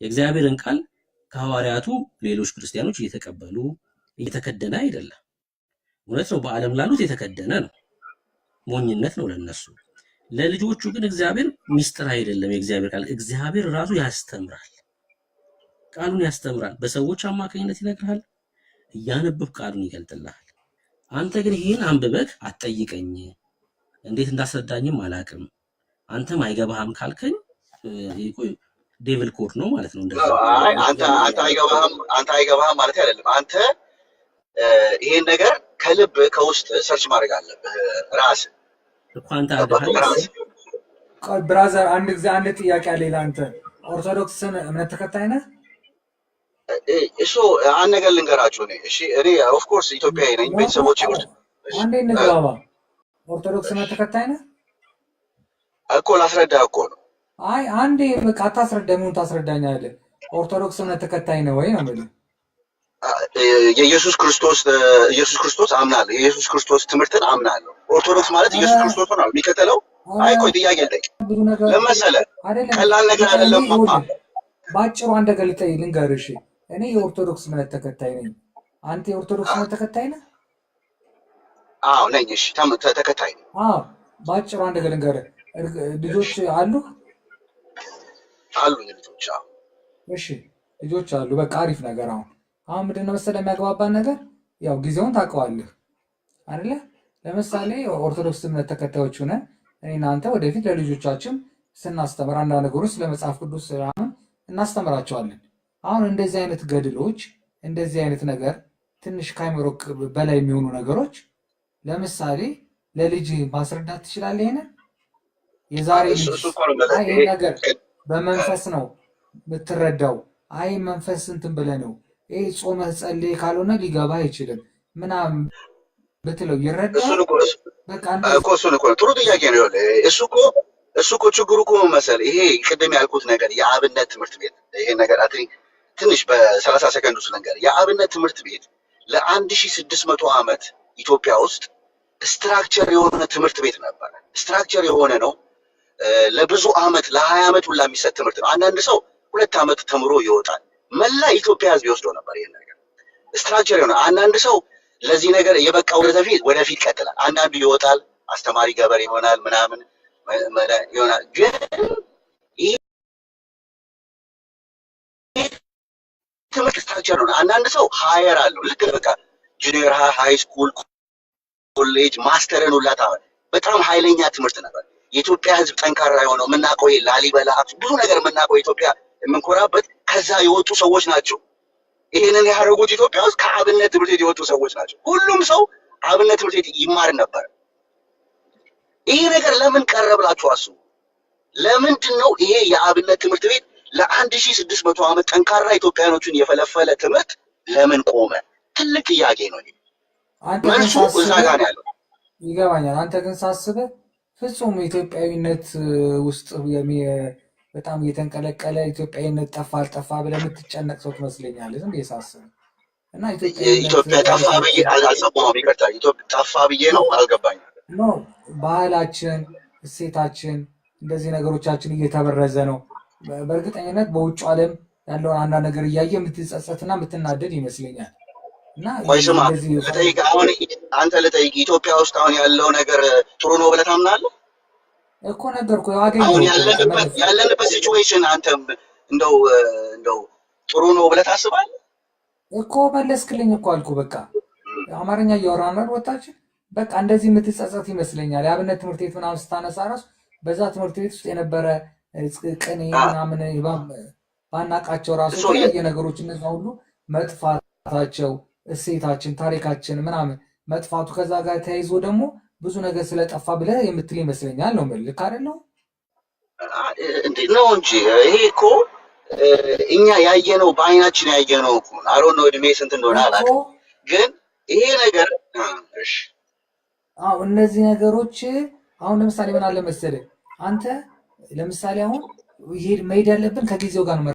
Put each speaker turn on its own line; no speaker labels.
የእግዚአብሔርን ቃል ከሐዋርያቱ ሌሎች ክርስቲያኖች እየተቀበሉ እየተከደነ አይደለም። እውነት ነው፣ በዓለም ላሉት የተከደነ ነው፣ ሞኝነት ነው ለነሱ። ለልጆቹ ግን እግዚአብሔር ሚስጥር አይደለም። የእግዚአብሔር ቃል እግዚአብሔር ራሱ ያስተምራል፣ ቃሉን ያስተምራል፣ በሰዎች አማካኝነት ይነግርሃል፣ እያነበብክ ቃሉን ይገልጥልሃል። አንተ ግን ይህን አንብበህ አትጠይቀኝ፣ እንዴት እንዳስረዳኝም አላቅም፣ አንተም አይገባህም ካልከኝ ዴቪል ኮድ ነው ማለት ነው። እንደዛ
አንተ አይገባህም ማለት አይደለም። አንተ ይሄን ነገር ከልብ ከውስጥ ሰርች ማድረግ አለብህ ራስህ
እኮ። አንተ አድሃስ
ብራዘር፣ አንድ ጊዜ አንድ ጥያቄ አለ ለአንተ። ኦርቶዶክስን እምነት ተከታይ ነህ?
እሱ አንድ ነገር ልንገራችሁ። እኔ ኦፍ ኮርስ ኢትዮጵያዊ ነኝ፣ ቤተሰቦቼ
አንዴ እንግባባ። ኦርቶዶክስ እምነት ተከታይ ነህ
እኮ? ላስረዳህ እኮ ነው።
አይ አንዴ በቃ አታስረዳኝ። ምን ታስረዳኛለህ? ኦርቶዶክስ እምነት ተከታይ ነህ ወይ ነው የምልህ።
ኢየሱስ ክርስቶስ አምናለሁ። የኢየሱስ ክርስቶስ ትምህርትን አምናለሁ። ኦርቶዶክስ ማለት ኢየሱስ ክርስቶስ ነው የሚከተለው። አይ ቆይ ጥያቄ ልጠይቅ። ለመሰለህ ቀላል ነገር አይደለም።
ባጭሩ አንድ ነገር ልንገርህ። እኔ የኦርቶዶክስ እምነት ተከታይ ነኝ። አንተ የኦርቶዶክስ እምነት ተከታይ ነህ?
አዎ ነኝ። እሺ ተከታይ ነኝ።
አዎ ባጭሩ አንድ ነገር ልንገርህ። ልጆች አሉ?
አሉኝ ልጆች። አዎ
እሺ ልጆች አሉ። በቃ አሪፍ ነገር። አሁን ምንድን ነው መሰለህ የሚያግባባን ነገር፣ ያው ጊዜውን ታውቀዋለህ አይደለ? ለምሳሌ ኦርቶዶክስ እምነት ተከታዮች ሆነን እኔና አንተ ወደፊት ለልጆቻችን ስናስተምር አንዳንድ ነገሮች ስለ መጽሐፍ ቅዱስ ስራን እናስተምራቸዋለን። አሁን እንደዚህ አይነት ገድሎች፣ እንደዚህ አይነት ነገር ትንሽ ካይምሮ በላይ የሚሆኑ ነገሮች ለምሳሌ ለልጅ ማስረዳት ትችላለህ። ይሄንን የዛሬ ይሄ ነገር በመንፈስ ነው የምትረዳው። አይ መንፈስ እንትን ብለህ ነው ይሄ ጾመህ ጸልይ ካልሆነ ሊገባ አይችልም ምናምን ብትለው ይረዳል። በቃ
እሱን እኮ ጥሩ ጥያቄ ነው። እሱ እኮ ችግሩ እኮ መሰለህ ይሄ ቅድም ያልኩት ነገር የአብነት ትምህርት ቤት ይሄ ነገር ትንሽ በ30 ሰከንድ ውስጥ ነገር የአብነት ትምህርት ቤት ለ1600 ዓመት ኢትዮጵያ ውስጥ ስትራክቸር የሆነ ትምህርት ቤት ነበር። ስትራክቸር የሆነ ነው። ለብዙ ዓመት ለ20 ዓመት ሁላ የሚሰጥ ትምህርት ነው። አንዳንድ ሰው 2 ዓመት ተምሮ ይወጣል። መላ ኢትዮጵያ ህዝብ ይወስዶ ነበር ይሄን ነገር ስትራክቸር የሆነ። አንዳንድ ሰው ለዚህ ነገር የበቃው ወደፊት ይቀጥላል። አንዳንዱ ይወጣል፣ አስተማሪ ገበሬ ይሆናል ምናምን ይሆናል። ግን ይሄ ትምህርት ስትራክቸር ነው። አንዳንድ ሰው ሃየር አለው። ልክ በቃ ጁኒየር ሃይ ስኩል፣ ኮሌጅ፣ ማስተርን ሁላ በጣም ኃይለኛ ትምህርት ነበር። የኢትዮጵያ ህዝብ ጠንካራ የሆነው የምናውቀው ላሊበላ ብዙ ነገር የምናውቀው ኢትዮጵያ የምንኮራበት ከዛ የወጡ ሰዎች ናቸው። ይሄንን ያደረጉት ኢትዮጵያ ውስጥ ከአብነት ትምህርት ቤት የወጡ ሰዎች ናቸው። ሁሉም ሰው አብነት ትምህርት ቤት ይማር ነበር። ይሄ ነገር ለምን ቀረ ብላችሁ አስቡ። ለምንድን ነው ይሄ የአብነት ትምህርት ቤት ለ1600 ዓመት ጠንካራ ኢትዮጵያኖችን የፈለፈለ ትምህርት ለምን ቆመ? ትልቅ ጥያቄ ነው። መልሱ እዛ ጋር ያለው
ይገባኛል። አንተ ግን ሳስበህ ፍጹም ኢትዮጵያዊነት ውስጥ በጣም እየተንቀለቀለ ኢትዮጵያዊነት ጠፋ አልጠፋ ብለህ የምትጨነቅ ሰው ትመስለኛለህ። ዝም ብዬ ሳስብ እና
ኢትዮጵያ ጠፋ ብዬ አልሰማሁም። ይቅርታ ጠፋ ብዬ ነው አልገባኝም።
ኖ ባህላችን፣ እሴታችን፣ እንደዚህ ነገሮቻችን እየተበረዘ ነው። በእርግጠኝነት በውጭ ዓለም ያለውን አንዳንድ ነገር እያየ የምትጸጸትና የምትናደድ ይመስለኛል። እና
ስማ ልጠይቅ፣ አሁን አንተ ልጠይቅ፣ ኢትዮጵያ ውስጥ አሁን ያለው ነገር ጥሩ ነው ብለህ ታምናለህ?
እኮ ነገርኩህ።
አሁን ያለንበት ሲቹዌሽን አንተም እንደው ጥሩ ነው ብለህ ታስባለህ?
እኮ መለስክልኝ እኮ አልኩህ። በቃ አማርኛ እያወራን ነው ወጣችን። በቃ እንደዚህ የምትጸጸት ይመስለኛል። የአብነት ትምህርት ቤት ምናምን ስታነሳ ራሱ በዛ ትምህርት ቤት ውስጥ የነበረ ቅኔ ምናምን ባናቃቸው ራሱ የነገሮች እነዛ ሁሉ መጥፋታቸው፣ እሴታችን፣ ታሪካችን ምናምን መጥፋቱ ከዛ ጋር ተያይዞ ደግሞ ብዙ ነገር ስለጠፋ ብለህ የምትል ይመስለኛል። ነው ልክ አይደል?
ነው እንጂ ይሄ እኮ እኛ ያየነው በአይናችን ያየነው እኮ አሮን ነው። እድሜ ስንት እንደሆነ አላውቅም፣ ግን ይሄ ነገር
እነዚህ ነገሮች አሁን ለምሳሌ ምን አለ መሰለህ አንተ ለምሳሌ አሁን መሄድ ያለብን ከጊዜው ጋር ነው።